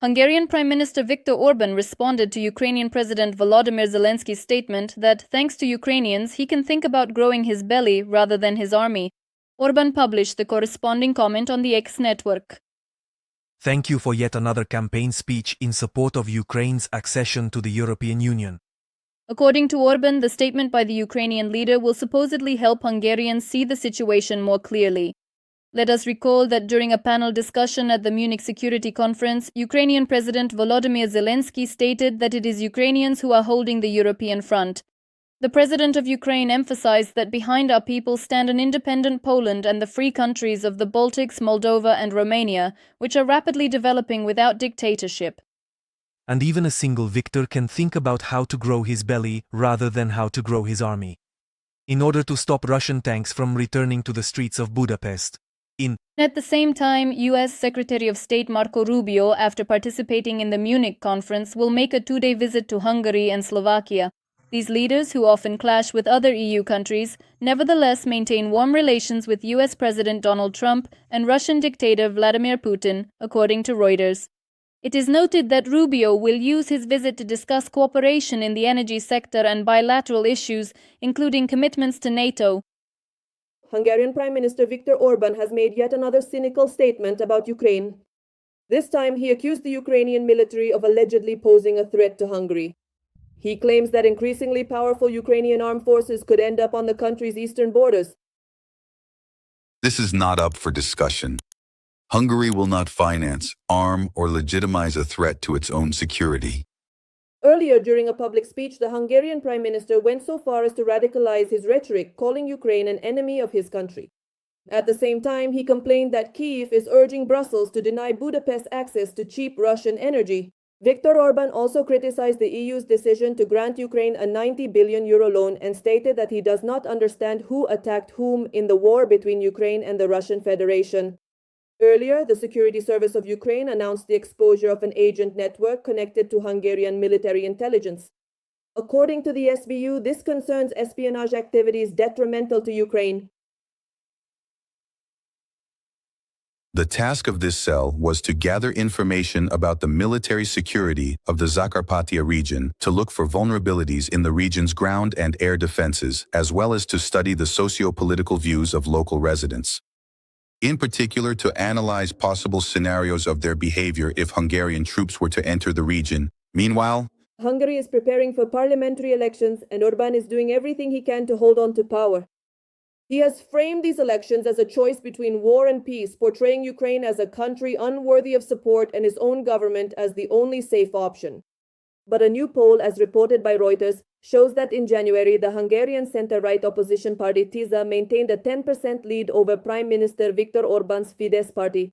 Hungarian Prime Minister Viktor Orban responded to Ukrainian President Volodymyr Zelensky's statement that, thanks to Ukrainians, he can think about growing his belly rather than his army. Orban published the corresponding comment on the X network. Thank you for yet another campaign speech in support of Ukraine's accession to the European Union. According to Orban, the statement by the Ukrainian leader will supposedly help Hungarians see the situation more clearly. Let us recall that during a panel discussion at the Munich Security Conference, Ukrainian President Volodymyr Zelensky stated that it is Ukrainians who are holding the European front. The President of Ukraine emphasized that behind our people stand an independent Poland and the free countries of the Baltics, Moldova and Romania, which are rapidly developing without dictatorship. And even a single victor can think about how to grow his belly rather than how to grow his army. In order to stop Russian tanks from returning to the streets of Budapest. At the same time, U.S. Secretary of State Marco Rubio, after participating in the Munich conference, will make a two-day visit to Hungary and Slovakia. These leaders, who often clash with other EU countries, nevertheless maintain warm relations with U.S. President Donald Trump and Russian dictator Vladimir Putin, according to Reuters. It is noted that Rubio will use his visit to discuss cooperation in the energy sector and bilateral issues, including commitments to NATO. Hungarian Prime Minister Viktor Orban has made yet another cynical statement about Ukraine. This time he accused the Ukrainian military of allegedly posing a threat to Hungary. He claims that increasingly powerful Ukrainian armed forces could end up on the country's eastern borders. This is not up for discussion. Hungary will not finance, arm, or legitimize a threat to its own security. Earlier, during a public speech, the Hungarian Prime Minister went so far as to radicalize his rhetoric, calling Ukraine an enemy of his country. At the same time, he complained that Kyiv is urging Brussels to deny Budapest access to cheap Russian energy. Viktor Orban also criticized the EU's decision to grant Ukraine a €90 billion loan and stated that he does not understand who attacked whom in the war between Ukraine and the Russian Federation. Earlier, the Security Service of Ukraine announced the exposure of an agent network connected to Hungarian military intelligence. According to the SBU, this concerns espionage activities detrimental to Ukraine. The task of this cell was to gather information about the military security of the Zakarpattia region, to look for vulnerabilities in the region's ground and air defenses, as well as to study the socio-political views of local residents. In particular, to analyze possible scenarios of their behavior if Hungarian troops were to enter the region. Meanwhile, Hungary is preparing for parliamentary elections and Orban is doing everything he can to hold on to power. He has framed these elections as a choice between war and peace, portraying Ukraine as a country unworthy of support and his own government as the only safe option. But a new poll, as reported by Reuters, shows that in January, the Hungarian center-right opposition party TISA maintained a 10% lead over Prime Minister Viktor Orban's Fidesz party.